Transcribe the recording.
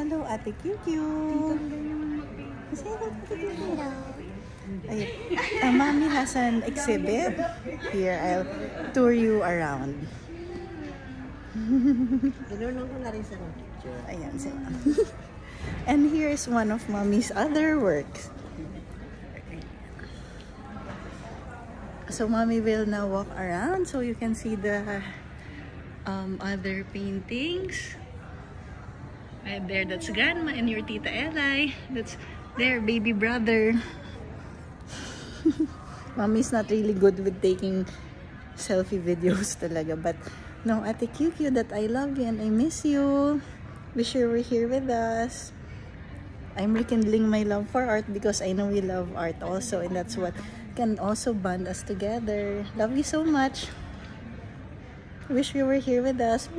Hello, Ate QQ. Say hello, Ate QQ. Mommy has an exhibit. Here, I'll tour you around. Ayan si Mommy. And here's one of Mommy's other works. So Mommy will now walk around so you can see the other paintings. Right there, that's Grandma and your Tita Eli. That's their baby brother. Mommy's not really good with taking selfie videos talaga, but no, Ate QQ, that I love you and I miss you. Wish you were here with us. I'm rekindling my love for art because I know we love art also, and that's what can also bond us together. Love you so much. Wish you were here with us.